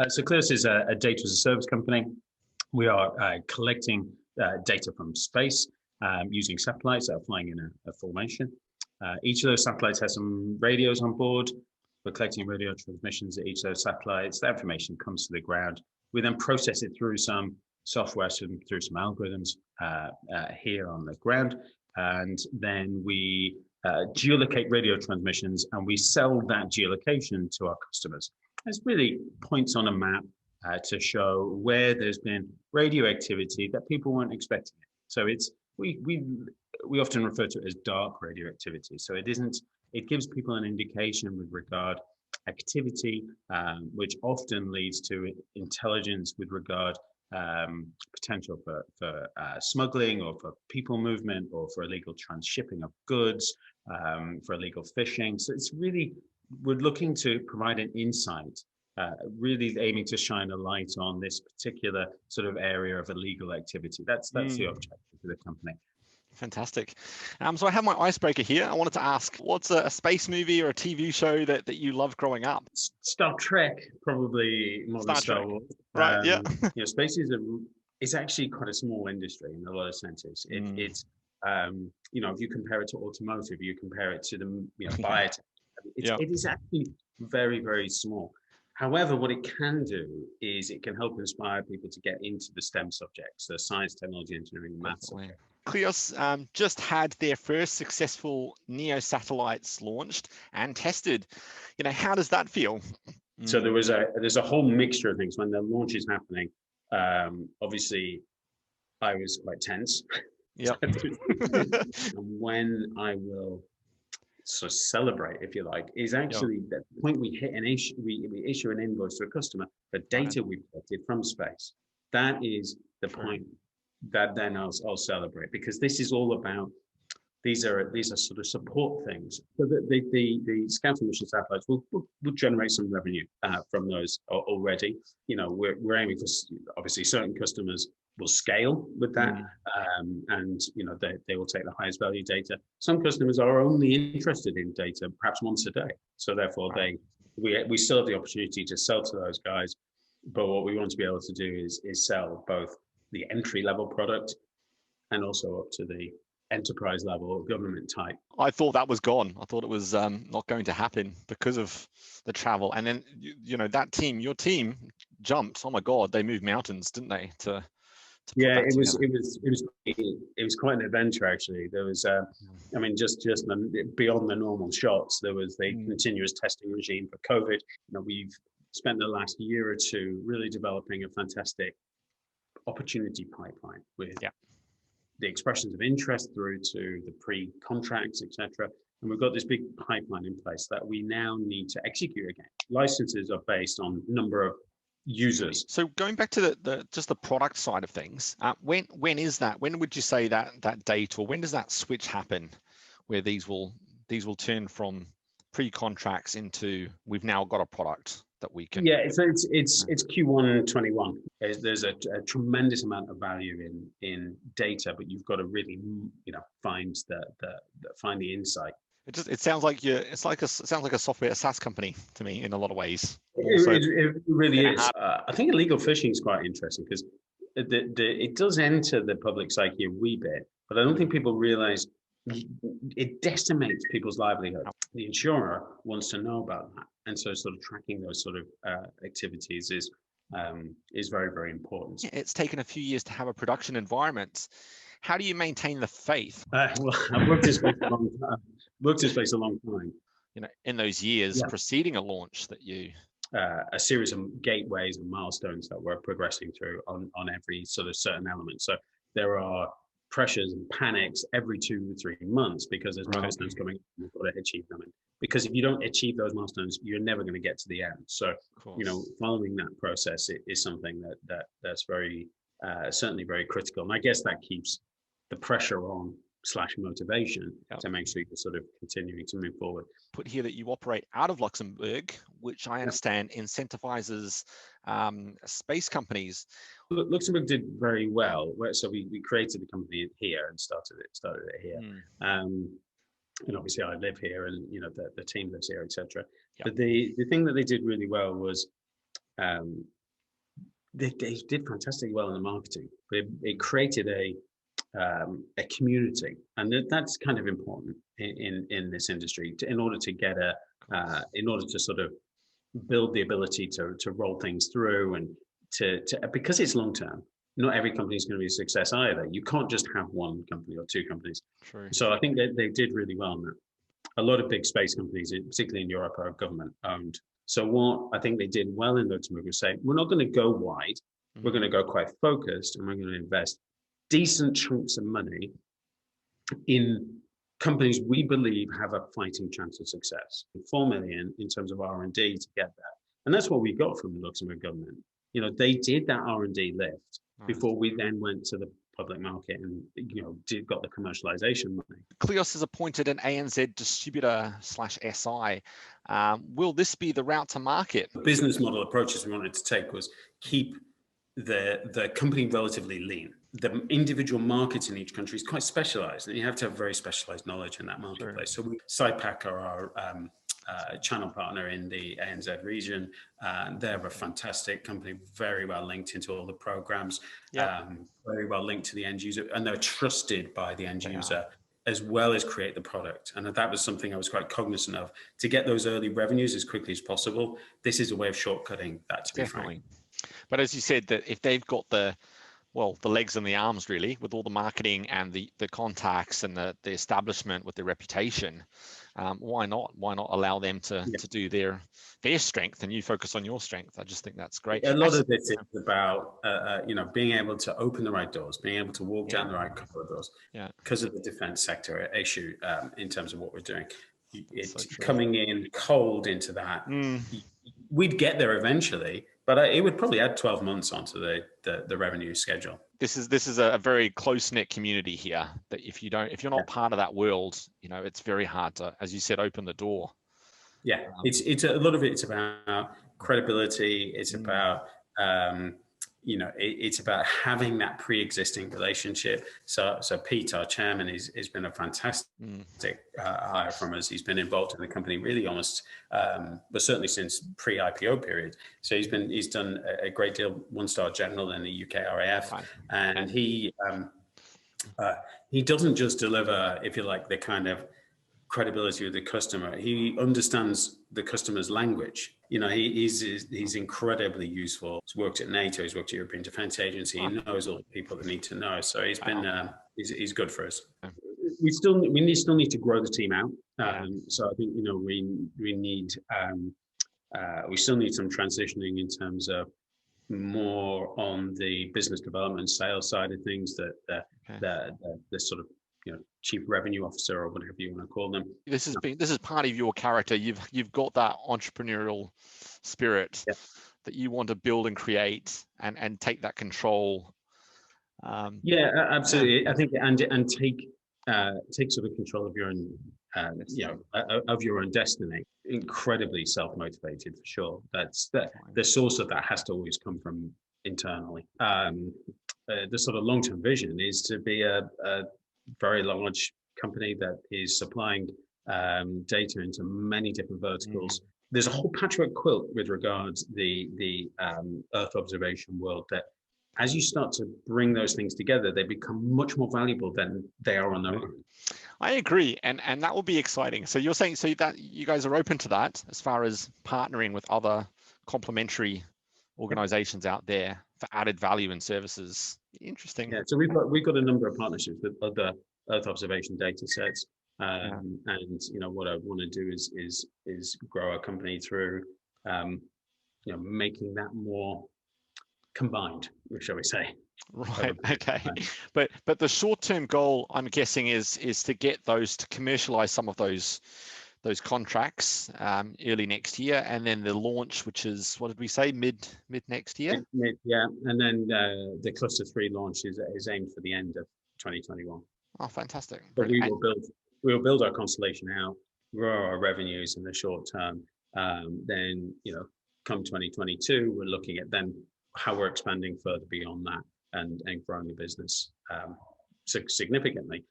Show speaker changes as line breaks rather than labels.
So Kleos is a data as a service company. We are collecting data from space using satellites that are flying in a formation. Each of those satellites has some radios on board. We're collecting radio transmissions at each of those satellites. That information comes to the ground. We then process it through some software, through some algorithms here on the ground. And then we geolocate radio transmissions, and we sell that geolocation to our customers. There's really points on a map to show where there's been radioactivity that people weren't expecting it. So it's we often refer to it as dark radioactivity. So it gives people an indication with regard activity, which often leads to intelligence with regard potential for smuggling, or for people movement, or for illegal transshipping of goods, for illegal fishing. So it's really, we're looking to provide an insight, really aiming to shine a light on this particular sort of area of illegal activity. That's the objective of the company.
Fantastic. So I have my icebreaker here. I wanted to ask, what's a space movie or a TV show that you loved growing up?
Star Trek, probably more than Star Wars.
Right, yeah.
Space is actually quite a small industry in a lot of senses. It's if you compare it to automotive, you compare it to the biotech, it is actually very, very small. However, what it can do is it can help inspire people to get into the STEM subjects, the science, technology, engineering, and maths.
Kleos just had their first successful NEO satellites launched and tested. How does that feel?
So there's a whole mixture of things when the launch is happening. Obviously, I was quite tense.
Yeah.
When I will sort of celebrate, if you like, is actually the point we hit an issue. We issue an invoice to a customer for data we've collected from space. That is the point that then I'll celebrate, because this is all about, these are sort of support things. So that the scouting mission satellites will generate some revenue from those already. We're aiming for, obviously, certain customers will scale with that, and they will take the highest value data. Some customers are only interested in data perhaps once a day, so therefore we still have the opportunity to sell to those guys. But what we want to be able to do is sell both the entry level product and also up to the enterprise level or government type.
I thought that was gone. I thought it was not going to happen because of the travel. And then your team jumped. Oh my God, they moved mountains, didn't they?
It was quite an adventure, actually. There was just beyond the normal shots, there was the continuous testing regime for COVID. We've spent the last year or two really developing a fantastic opportunity pipeline with the expressions of interest through to the pre-contracts, etc. And we've got this big pipeline in place that we now need to execute again. Licenses are based on number of users.
So going back to the product side of things, when is that? When would you say that date, or when does that switch happen, where these will turn from pre-contracts into we've now got a product that we can?
Yeah, it's Q1 21. There's a tremendous amount of value in data, but you've got to really find the insight.
It sounds like it sounds like a software, a SaaS company to me in a lot of ways.
It really is. I think illegal fishing is quite interesting because it does enter the public psyche a wee bit, but I don't think people realize it decimates people's livelihood. The insurer wants to know about that, and so sort of tracking those sort of activities is very, very important.
It's taken a few years to have a production environment. How do you maintain the faith?
Well, I've worked in space a long time.
In those years preceding a launch, that you
a series of gateways and milestones that we're progressing through on every sort of certain element. So there are pressures and panics every 2 or 3 months because there's milestones coming. You've got to achieve them. Because if you don't achieve those milestones, you're never going to get to the end. So following that process is something that's very certainly very critical. And I guess that keeps the pressure on / motivation to make sure you're sort of continuing to move forward.
Put here that you operate out of Luxembourg, which I understand incentivizes space companies.
Luxembourg did very well. So we created the company here and started it here. And obviously I live here, and the team lives here, etc. But the thing that they did really well was they did fantastically well in the marketing. It created a community, and that's kind of important in this industry in order to get in order to sort of build the ability to roll things through and to because it's long term. Not every company is going to be a success either. You can't just have one company or two companies.
True.
So I think that they did really well on that. A lot of big space companies, particularly in Europe, are government owned. So what I think they did well in Luxembourg was say, we're not going to go wide. We're going to go quite focused, and we're going to invest decent chunks of money in companies we believe have a fighting chance of success. 4 million in terms of R&D to get there. And that's what we got from the Luxembourg government. They did that R&D lift before we then went to the public market and got the commercialization money.
Kleos has appointed an ANZ distributor / SI. Will this be the route to market?
The business model approaches we wanted to take was keep the company relatively lean. The individual markets in each country is quite specialized, and you have to have very specialized knowledge in that marketplace. Sure. So SciPac are our channel partner in the ANZ region. They're a fantastic company, very well linked into all the programs, very well linked to the end user, and they're trusted by the end user as well as create the product. And that was something I was quite cognizant of. To get those early revenues as quickly as possible, this is a way of shortcutting that, to be frank.
But as you said, that if they've got the legs and the arms, really, with all the marketing and the contacts and the establishment with the reputation, why not allow them to do their strength, and you focus on your strength? I just think that's great.
A lot of this is about being able to open the right doors, being able to walk down the right corridors. Because of the defense sector issue, in terms of what we're doing, it's coming in cold into that. We'd get there eventually, but it would probably add 12 months onto the revenue schedule.
This is a very close-knit community here, that if you're not part of that world, it's very hard to, as you said, open the door.
It's a lot of it's about credibility. It's about it's about having that pre-existing relationship. So Pete, our chairman, has been a fantastic hire from us. He's been involved in the company really almost, but certainly since pre-IPO period. So he's done a great deal, 1-star general in the UK RAF, and he doesn't just deliver, if you like, the kind of credibility with the customer. He understands the customer's language. He's incredibly useful. He's worked at NATO. He's worked at European Defence Agency. He knows all the people that need to know. So he's been he's good for us. We still need to grow the team out. So I think we still need some transitioning in terms of more on the business development sales side of things. The sort of chief revenue officer, or whatever you want to call them.
This is part of your character. You've got that entrepreneurial spirit that you want to build and create and take that control.
Absolutely. I think and take sort of control of your own of your own destiny. Incredibly self-motivated, for sure. That's the source of that has to always come from internally. The sort of long-term vision is to be a very large company that is supplying data into many different verticals. There's a whole patchwork quilt with regards the Earth observation world, that as you start to bring those things together, they become much more valuable than they are on their own.
I agree, and that will be exciting. So you're saying that you guys are open to that, as far as partnering with other complementary organizations out there for added value and services. Interesting.
So we've got a number of partnerships with other Earth observation data sets, and what I want to do is grow our company through making that more combined, shall we say?
Right. Okay. But the short-term goal, I'm guessing, is to get those, to commercialize some of those contracts early next year, and then the launch, which is, what did we say, mid next year?
And then the cluster 3 launch is aimed for the end of 2021.
Oh, fantastic!
But we will build our constellation out, grow our revenues in the short term. Then come 2022, we're looking at then how we're expanding further beyond that and growing the business significantly.